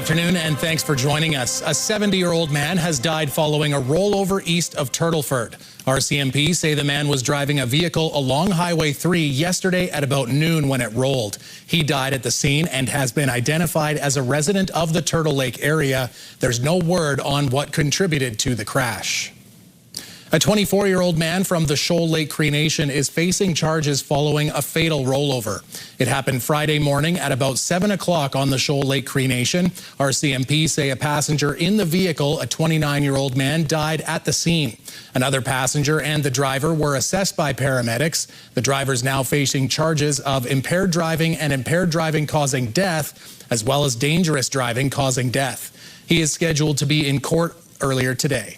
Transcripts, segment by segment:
afternoon, and thanks for joining us. A 70-year-old man has died following a rollover east of Turtleford. RCMP say the man was driving a vehicle along Highway 3 yesterday at about noon when it rolled. He died at the scene and has been identified as a resident of the Turtle Lake area. There's no word on what contributed to the crash. A 24-year-old man from the Shoal Lake Cree Nation is facing charges following a fatal rollover. It happened Friday morning at about 7 o'clock on the Shoal Lake Cree Nation. RCMP say a passenger in the vehicle, a 29-year-old man, died at the scene. Another passenger and the driver were assessed by paramedics. The driver's now facing charges of impaired driving and impaired driving causing death, as well as dangerous driving causing death. He is scheduled to be in court earlier today.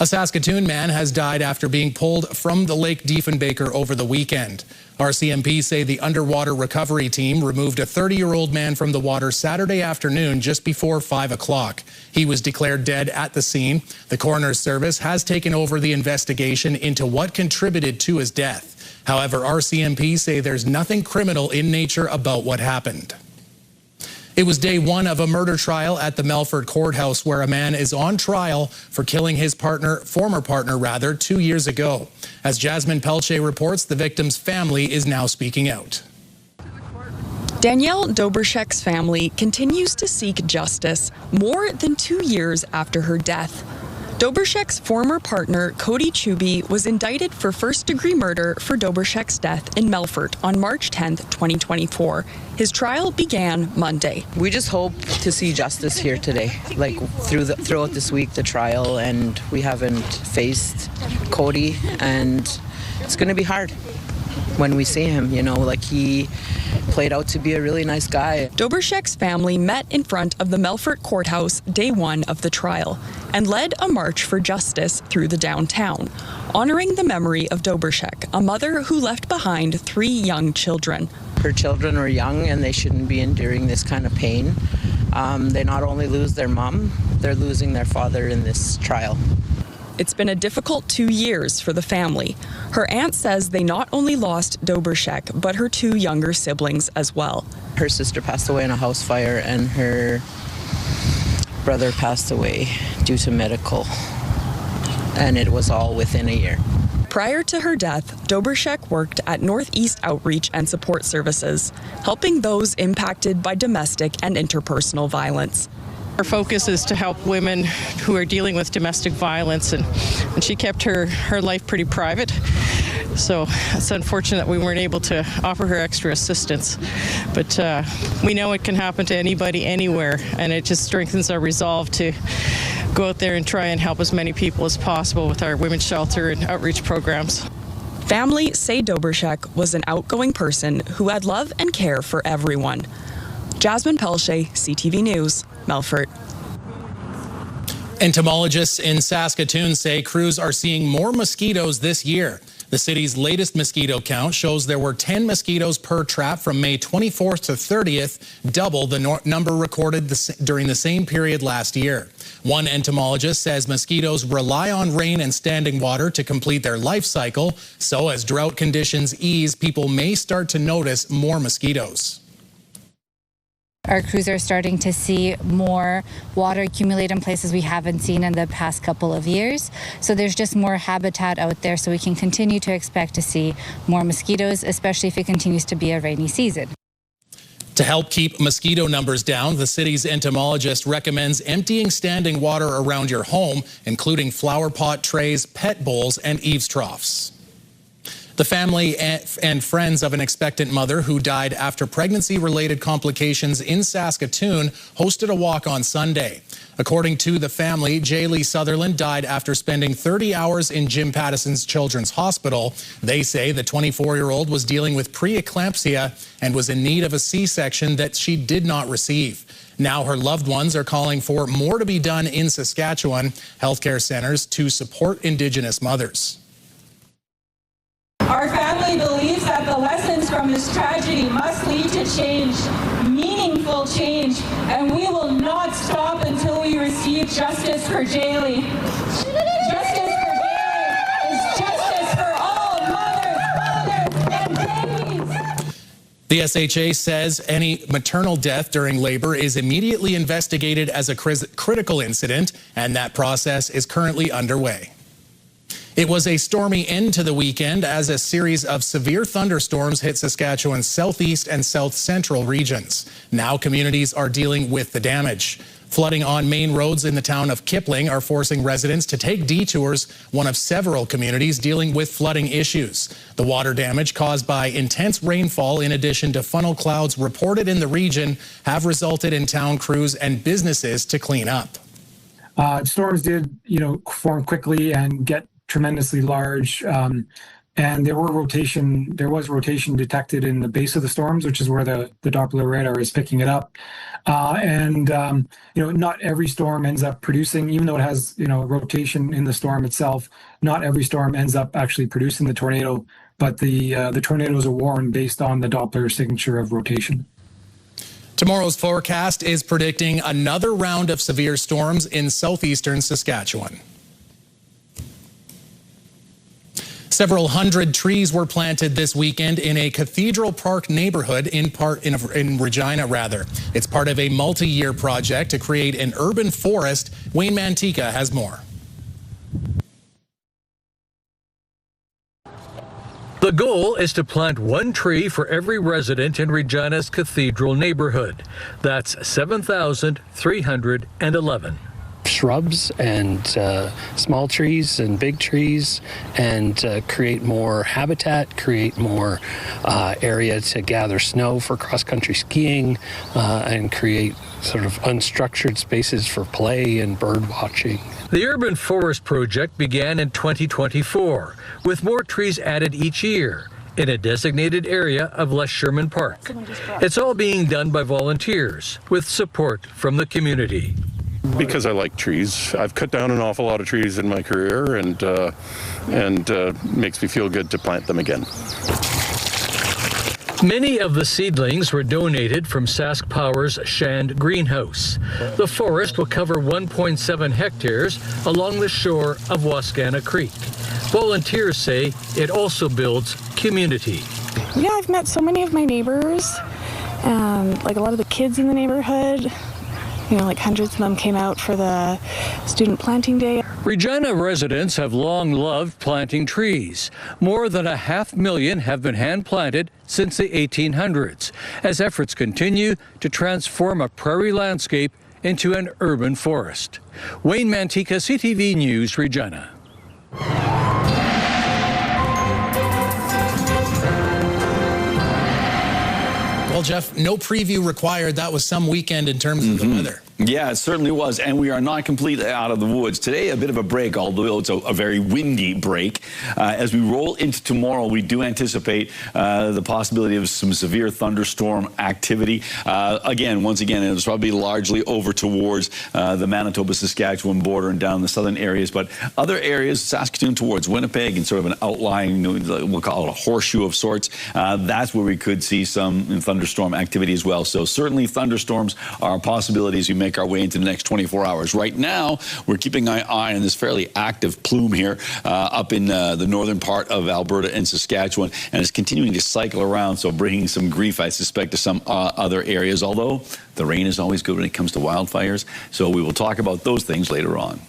A Saskatoon man has died after being pulled from the Lake Diefenbaker over the weekend. RCMP say the underwater recovery team removed a 30-year-old man from the water Saturday afternoon just before 5 o'clock. He was declared dead at the scene. The coroner's service has taken over the investigation into what contributed to his death. However, RCMP say there's nothing criminal in nature about what happened. It was day one of a murder trial at the Melfort courthouse where a man is on trial for killing his former partner, 2 years ago. As Jasmine Pelche reports, the victim's family is now speaking out. Danielle Dobersheck's family continues to seek justice more than 2 years after her death. Dobersheck's former partner, Cody Chubby, was indicted for first-degree murder for Dobersheck's death in Melfort on March 10, 2024. His trial began Monday. We just hope to see justice here today, like throughout this week, the trial, and we haven't faced Cody, and it's going to be hard when we see him, he played out to be a really nice guy. Dobersheck's family met in front of the Melfort courthouse day one of the trial and led a march for justice through the downtown, honoring the memory of Dobersheck, a mother who left behind 3 young children. Her children are young and they shouldn't be enduring this kind of pain. They not only lose their mom, they're losing their father in this trial. It's been a difficult 2 years for the family. Her aunt says they not only lost Dobersheck, but her 2 younger siblings as well. Her sister passed away in a house fire and her brother passed away due to medical, and it was all within a year. Prior to her death, Dobersheck worked at Northeast Outreach and Support Services, helping those impacted by domestic and interpersonal violence. Our focus is to help women who are dealing with domestic violence, and she kept her life pretty private. So it's unfortunate that we weren't able to offer her extra assistance. But we know it can happen to anybody, anywhere, and it just strengthens our resolve to go out there and try and help as many people as possible with our women's shelter and outreach programs. Family say Dobersheck was an outgoing person who had love and care for everyone. Jasmine Pelche, CTV News, Melfort. Entomologists in Saskatoon say crews are seeing more mosquitoes this year. The city's latest mosquito count shows there were 10 mosquitoes per trap from May 24th to 30th, double the number recorded during the same period last year. One entomologist says mosquitoes rely on rain and standing water to complete their life cycle, so as drought conditions ease, people may start to notice more mosquitoes. Our crews are starting to see more water accumulate in places we haven't seen in the past couple of years. So there's just more habitat out there, so we can continue to expect to see more mosquitoes, especially if it continues to be a rainy season. To help keep mosquito numbers down, the city's entomologist recommends emptying standing water around your home, including flower pot trays, pet bowls, and eaves troughs. The family and friends of an expectant mother who died after pregnancy-related complications in Saskatoon hosted a walk on Sunday. According to the family, Jaylee Sutherland died after spending 30 hours in Jim Pattison's Children's Hospital. They say the 24-year-old was dealing with preeclampsia and was in need of a C-section that she did not receive. Now her loved ones are calling for more to be done in Saskatchewan healthcare centers to support Indigenous mothers. Our family believes that the lessons from this tragedy must lead to change, meaningful change, and we will not stop until we receive justice for Jaylee. Justice for Jaylee is justice for all mothers, fathers, and babies. The SHA says any maternal death during labor is immediately investigated as a critical incident, and that process is currently underway. It was a stormy end to the weekend as a series of severe thunderstorms hit Saskatchewan's southeast and south central regions. Now communities are dealing with the damage. Flooding on main roads in the town of Kipling are forcing residents to take detours, one of several communities dealing with flooding issues. The water damage caused by intense rainfall, in addition to funnel clouds reported in the region, have resulted in town crews and businesses to clean up. Storms did, form quickly and get tremendously large. And there was rotation detected in the base of the storms, which is where the Doppler radar is picking it up. Not every storm ends up producing, even though it has, rotation in the storm itself, not every storm ends up actually producing the tornado, but the tornadoes are warned based on the Doppler signature of rotation. Tomorrow's forecast is predicting another round of severe storms in southeastern Saskatchewan. Several hundred trees were planted this weekend in a Cathedral Park neighborhood in Regina. It's part of a multi-year project to create an urban forest. Wayne Mantika has more. The goal is to plant one tree for every resident in Regina's Cathedral neighborhood. That's 7,311. Shrubs and small trees and big trees, and create more habitat, create more area to gather snow for cross-country skiing, and create sort of unstructured spaces for play and bird watching. The Urban Forest Project began in 2024, with more trees added each year in a designated area of Les Sherman Park. It's all being done by volunteers with support from the community. Because I like trees. I've cut down an awful lot of trees in my career, and makes me feel good to plant them again. Many of the seedlings were donated from Sask Power's Shand Greenhouse. The forest will cover 1.7 hectares along the shore of Wascana Creek. Volunteers say it also builds community. Yeah, I've met so many of my neighbors, like a lot of the kids in the neighborhood. Hundreds of them came out for the student planting day. Regina residents have long loved planting trees. More than 500,000 have been hand-planted since the 1800s, as efforts continue to transform a prairie landscape into an urban forest. Wayne Mantika, CTV News, Regina. Well, Jeff, no preview required. That was some weekend in terms of the weather. Yeah, it certainly was, and we are not completely out of the woods. Today, a bit of a break, although it's a very windy break. As we roll into tomorrow, we do anticipate the possibility of some severe thunderstorm activity. Once again, it's probably largely over towards the Manitoba-Saskatchewan border and down the southern areas, but other areas, Saskatoon towards Winnipeg, and sort of an outlying, we'll call it a horseshoe of sorts, that's where we could see some thunderstorm activity as well. So certainly thunderstorms are a possibility as we make our way into the next 24 hours. Right now, we're keeping an eye on this fairly active plume here up in the northern part of Alberta and Saskatchewan, and it's continuing to cycle around, so bringing some grief, I suspect, to some other areas, although the rain is always good when it comes to wildfires. So we will talk about those things later on.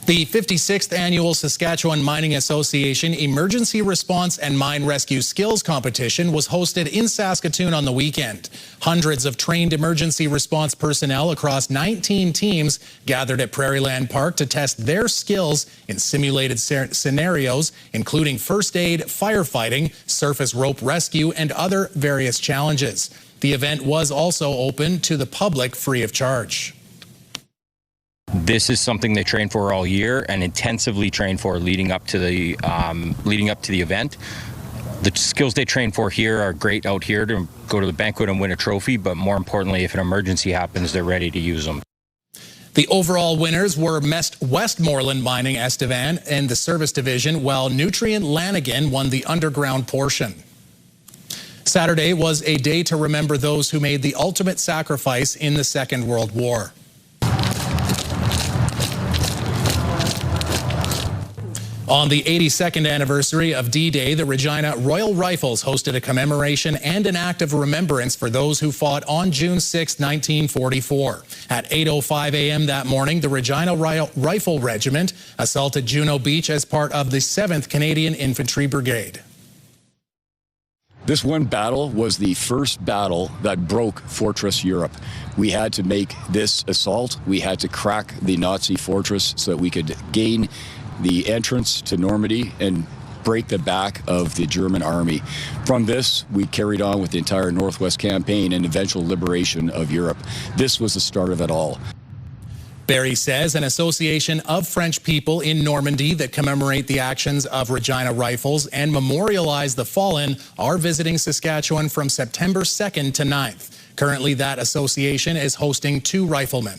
The 56th Annual Saskatchewan Mining Association Emergency Response and Mine Rescue Skills Competition was hosted in Saskatoon on the weekend. Hundreds of trained emergency response personnel across 19 teams gathered at Prairieland Park to test their skills in simulated scenarios, including first aid, firefighting, surface rope rescue, and other various challenges. The event was also open to the public free of charge. This is something they train for all year and intensively train for leading up to the event. The skills they train for here are great out here to go to the banquet and win a trophy, but more importantly, if an emergency happens, they're ready to use them. The overall winners were Westmoreland Mining Estevan in the service division, while Nutrient Lanigan won the underground portion. Saturday was a day to remember those who made the ultimate sacrifice in the Second World War. On the 82nd anniversary of D-Day, the Regina Royal Rifles hosted a commemoration and an act of remembrance for those who fought on June 6, 1944. At 8:05 a.m. that morning, the Regina Rifle Regiment assaulted Juno Beach as part of the 7th Canadian Infantry Brigade. This one battle was the first battle that broke Fortress Europe. We had to make this assault. We had to crack the Nazi fortress so that we could gain the entrance to Normandy and break the back of the German army. From this, we carried on with the entire Northwest Campaign and eventual liberation of Europe. This was the start of it all. Barry says an association of French people in Normandy that commemorate the actions of Regina Rifles and memorialize the fallen are visiting Saskatchewan from September 2nd to 9th. Currently, that association is hosting 2 riflemen.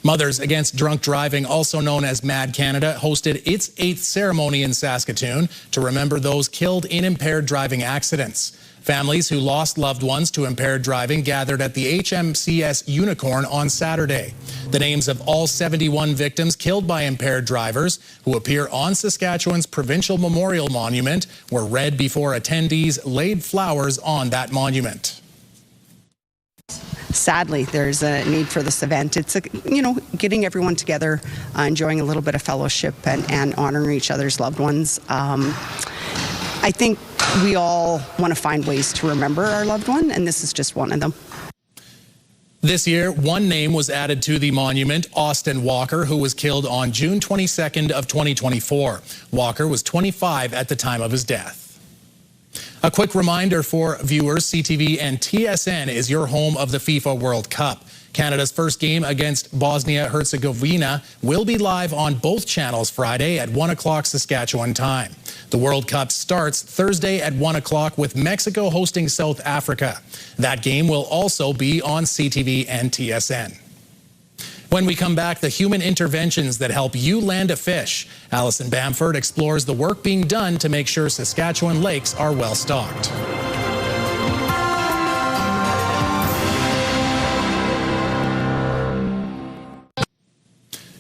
Mothers Against Drunk Driving, also known as MAD Canada, hosted its 8th ceremony in Saskatoon to remember those killed in impaired driving accidents. Families who lost loved ones to impaired driving gathered at the HMCS Unicorn on Saturday. The names of all 71 victims killed by impaired drivers who appear on Saskatchewan's Provincial Memorial Monument were read before attendees laid flowers on that monument. Sadly, there's a need for this event. It's, getting everyone together, enjoying a little bit of fellowship and honoring each other's loved ones. I think we all want to find ways to remember our loved one, and this is just one of them. This year, one name was added to the monument, Austin Walker, who was killed on June 22nd of 2024. Walker was 25 at the time of his death. A quick reminder for viewers, CTV and TSN is your home of the FIFA World Cup. Canada's first game against Bosnia-Herzegovina will be live on both channels Friday at 1 o'clock Saskatchewan time. The World Cup starts Thursday at 1 o'clock with Mexico hosting South Africa. That game will also be on CTV and TSN. When we come back, the human interventions that help you land a fish. Alison Bamford explores the work being done to make sure Saskatchewan lakes are well stocked.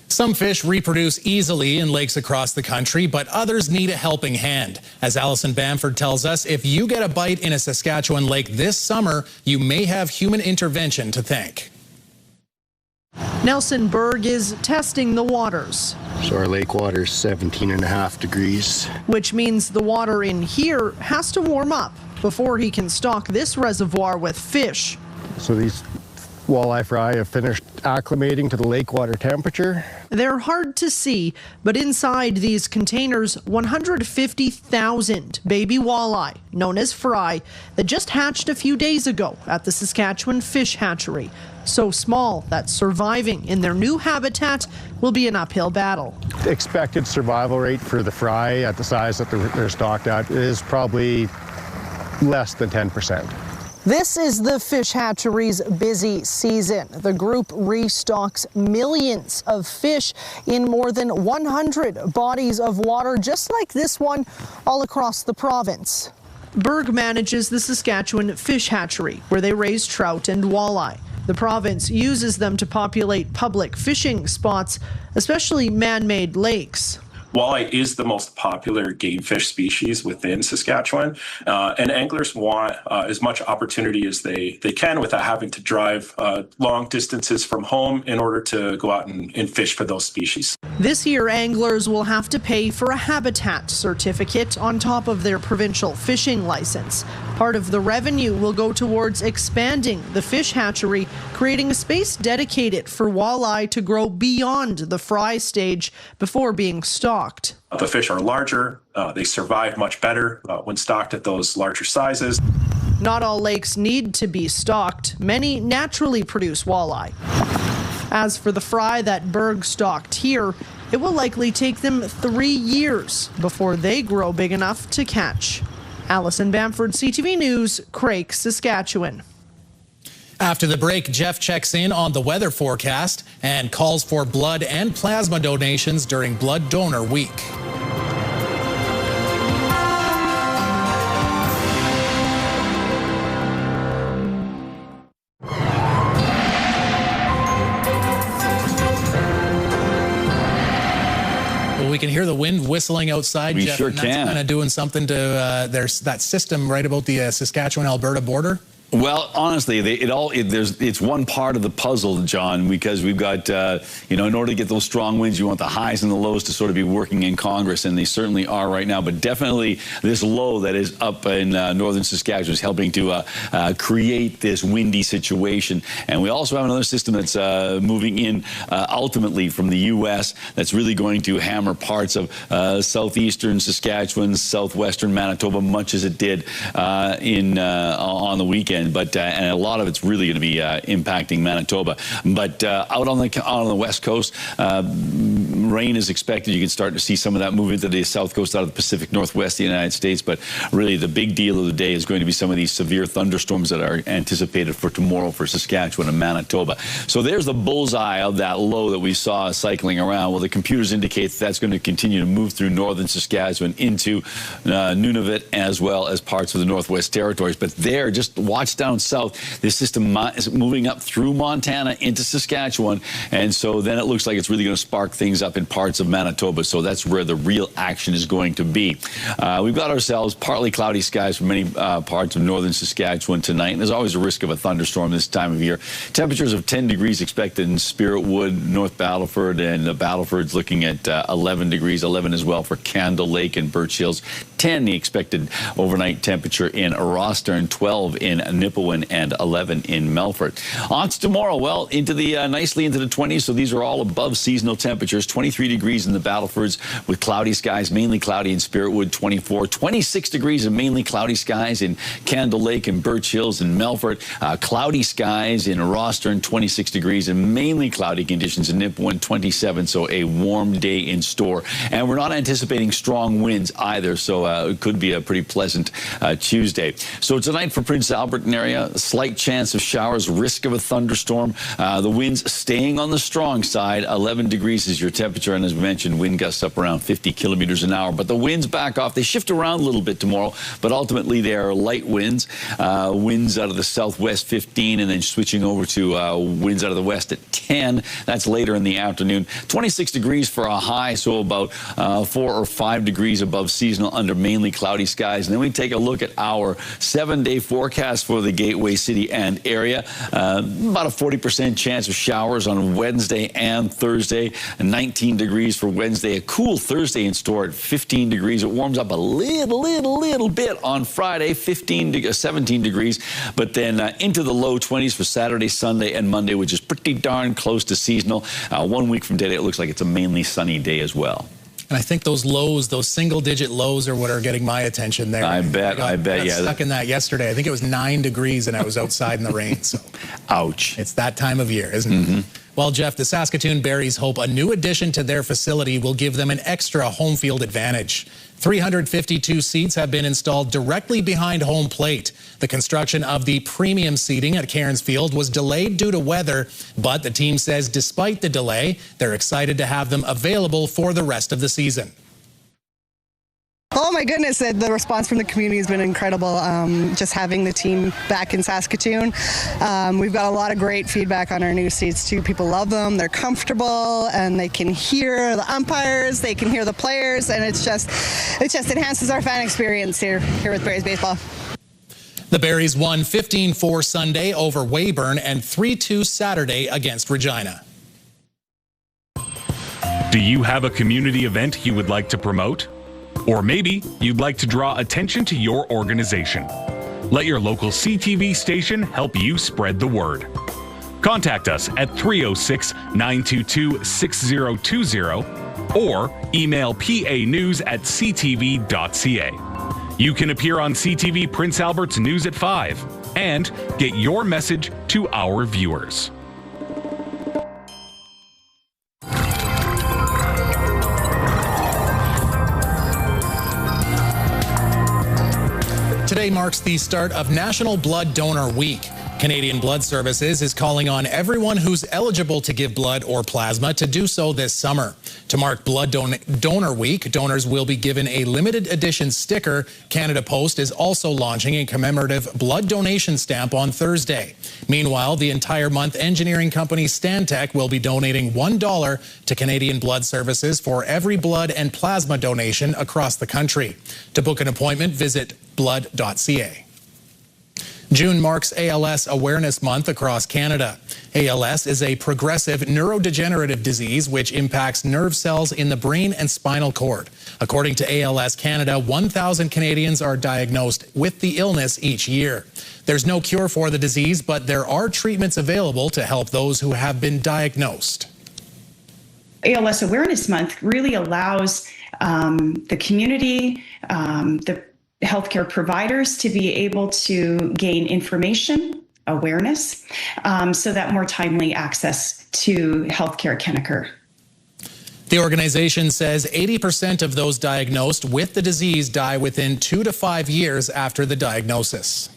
Some fish reproduce easily in lakes across the country, but others need a helping hand. As Alison Bamford tells us, if you get a bite in a Saskatchewan lake this summer, you may have human intervention to thank. Nelson Berg is testing the waters. So our lake water is 17.5 degrees. Which means the water in here has to warm up before he can stock this reservoir with fish. So these walleye fry have finished acclimating to the lake water temperature. They're hard to see, but inside these containers, 150,000 baby walleye, known as fry, that just hatched a few days ago at the Saskatchewan Fish Hatchery. So small that surviving in their new habitat will be an uphill battle. The expected survival rate for the fry at the size that they're stocked at is probably less than 10%. This is the fish hatchery's busy season. The group restocks millions of fish in more than 100 bodies of water, just like this one, all across the province. Berg manages the Saskatchewan Fish Hatchery, where they raise trout and walleye. The province uses them to populate public fishing spots, especially man-made lakes. Walleye is the most popular game fish species within Saskatchewan, and anglers want as much opportunity as they can without having to drive long distances from home in order to go out and fish for those species. This year, anglers will have to pay for a habitat certificate on top of their provincial fishing license. Part of the revenue will go towards expanding the fish hatchery, creating a space dedicated for walleye to grow beyond the fry stage before being stocked. The fish are larger, they survive much better when stocked at those larger sizes. Not all lakes need to be stocked. Many naturally produce walleye. As for the fry that Berg stocked here, it will likely take them 3 years before they grow big enough to catch. Alison Bamford, CTV News, Craik, Saskatchewan. After the break, Jeff checks in on the weather forecast and calls for blood and plasma donations during Blood Donor Week. We can hear hear the wind whistling outside, We Jeff, sure and that's can. kind of doing something to that system right about the Saskatchewan-Alberta border. Well, honestly, it's one part of the puzzle, John, because we've got, in order to get those strong winds, you want the highs and the lows to sort of be working in Congress, and they certainly are right now. But definitely this low that is up in northern Saskatchewan is helping to create this windy situation. And we also have another system that's moving in ultimately from the U.S. that's really going to hammer parts of southeastern Saskatchewan, southwestern Manitoba, much as it did on the weekend. But and a lot of it's really going to be impacting Manitoba. But out on the west coast, rain is expected. You can start to see some of that move into the south coast out of the Pacific Northwest of the United States. But really, the big deal of the day is going to be some of these severe thunderstorms that are anticipated for tomorrow for Saskatchewan and Manitoba. So there's the bullseye of that low that we saw cycling around. Well, the computers indicate that's going to continue to move through northern Saskatchewan into Nunavut as well as parts of the Northwest Territories. But there, just watch down south, this system is moving up through Montana into Saskatchewan, and so then it looks like it's really going to spark things up in parts of Manitoba. So that's where the real action is going to be. We've got ourselves partly cloudy skies for many parts of northern Saskatchewan tonight, and there's always a risk of a thunderstorm this time of year. Temperatures of 10 degrees expected in Spiritwood, North Battleford, and Battleford's looking at 11 degrees, 11 as well for Candle Lake and Birch Hills, 10 the expected overnight temperature in Rostern, 12 in Nipawin, and 11 in Melfort. On to tomorrow, well, into the nicely into the 20s, so these are all above seasonal temperatures. 23 degrees in the Battlefords with cloudy skies, mainly cloudy in Spiritwood, 24. 26 degrees and mainly cloudy skies in Candle Lake and Birch Hills and Melfort. Cloudy skies in Rostern, 26 degrees and mainly cloudy conditions in Nipawin, 27, so a warm day in store. And we're not anticipating strong winds either, so it could be a pretty pleasant Tuesday. So tonight for Prince Albert area, a slight chance of showers, risk of a thunderstorm. The winds staying on the strong side. 11 degrees is your temperature, and as we mentioned, wind gusts up around 50 kilometers an hour. But the winds back off. They shift around a little bit tomorrow, but ultimately they are light winds. Winds out of the southwest 15, and then switching over to winds out of the west at 10. That's later in the afternoon. 26 degrees for a high, so about 4 or 5 degrees above seasonal under mainly cloudy skies. And then we take a look at our 7-day forecast for the Gateway City and area. About a 40% chance of showers on Wednesday and Thursday. 19 degrees for Wednesday. A cool Thursday in store at 15 degrees. It warms up a little bit on Friday, 17 degrees. But then into the low 20s for Saturday, Sunday, and Monday, which is pretty darn close to seasonal. 1 week from today, it looks like it's a mainly sunny day as well. And I think those lows, those single-digit lows, are what are getting my attention there. I bet, I got yeah. Stuck in that yesterday. I think it was 9 degrees, and I was outside in the rain. So, ouch! It's that time of year, isn't it? Well, Jeff, the Saskatoon Berries hope a new addition to their facility will give them an extra home field advantage. 352 seats have been installed directly behind home plate. The construction of the premium seating at Cairns Field was delayed due to weather, but the team says despite the delay, they're excited to have them available for the rest of the season. Oh my goodness, the response from the community has been incredible. Just having the team back in Saskatoon. We've got a lot of great feedback on our new seats too. People love them, they're comfortable, and they can hear the umpires, they can hear the players, and it just enhances our fan experience here with Berries Baseball. The Berries won 15-4 Sunday over Weyburn and 3-2 Saturday against Regina. Do you have a community event you would like to promote? Or maybe you'd like to draw attention to your organization. Let your local CTV station help you spread the word. Contact us at 306-922-6020 or email panews@ctv.ca. You can appear on CTV Prince Albert's News at 5 and get your message to our viewers. Today marks the start of National Blood Donor Week. Canadian Blood Services is calling on everyone who's eligible to give blood or plasma to do so this summer. To mark Blood Donor Week, donors will be given a limited edition sticker. Canada Post is also launching a commemorative blood donation stamp on Thursday. Meanwhile, the entire month, engineering company Stantec will be donating $1 to Canadian Blood Services for every blood and plasma donation across the country. To book an appointment, visit blood.ca. June marks ALS Awareness Month across Canada. ALS is a progressive neurodegenerative disease which impacts nerve cells in the brain and spinal cord. According to ALS Canada, 1,000 Canadians are diagnosed with the illness each year. There's no cure for the disease, but there are treatments available to help those who have been diagnosed. ALS Awareness Month really allows the community, the healthcare providers to be able to gain information, awareness, so that more timely access to healthcare can occur. The organization says 80% of those diagnosed with the disease die within 2 to 5 years after the diagnosis.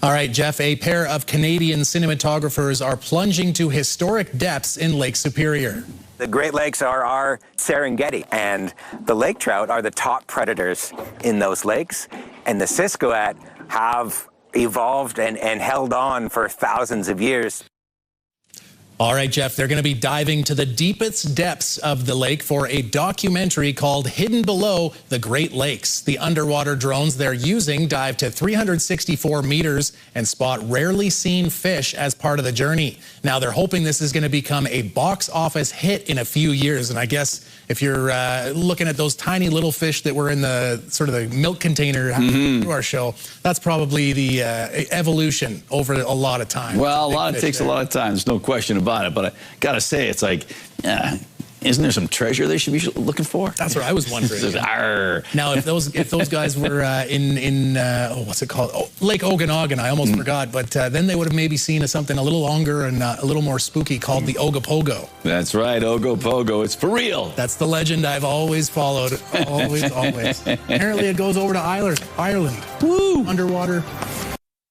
All right, Jeff, a pair of Canadian cinematographers are plunging to historic depths in Lake Superior. The Great Lakes are our Serengeti, and the lake trout are the top predators in those lakes. And the Siskoat have evolved and held on for thousands of years. All right, Jeff, they're going to be diving to the deepest depths of the lake for a documentary called Hidden Below the Great Lakes. The underwater drones they're using dive to 364 meters and spot rarely seen fish as part of the journey. Now, they're hoping this is going to become a box office hit in a few years. And I guess if you're looking at those tiny little fish that were in the sort of the milk container through our show, that's probably the evolution over a lot of time. Well, it takes a lot of time. There's no question about it, but I gotta say, it's like, isn't there some treasure they should be looking for? That's what I was wondering. Now, if those guys were in what's it called? Oh, Lake Okanagan, I almost forgot, but then they would have maybe seen something a little longer and a little more spooky called the Ogopogo. That's right, Ogopogo. It's for real. That's the legend I've always followed. Always. Apparently, it goes over to Ireland. Woo! Underwater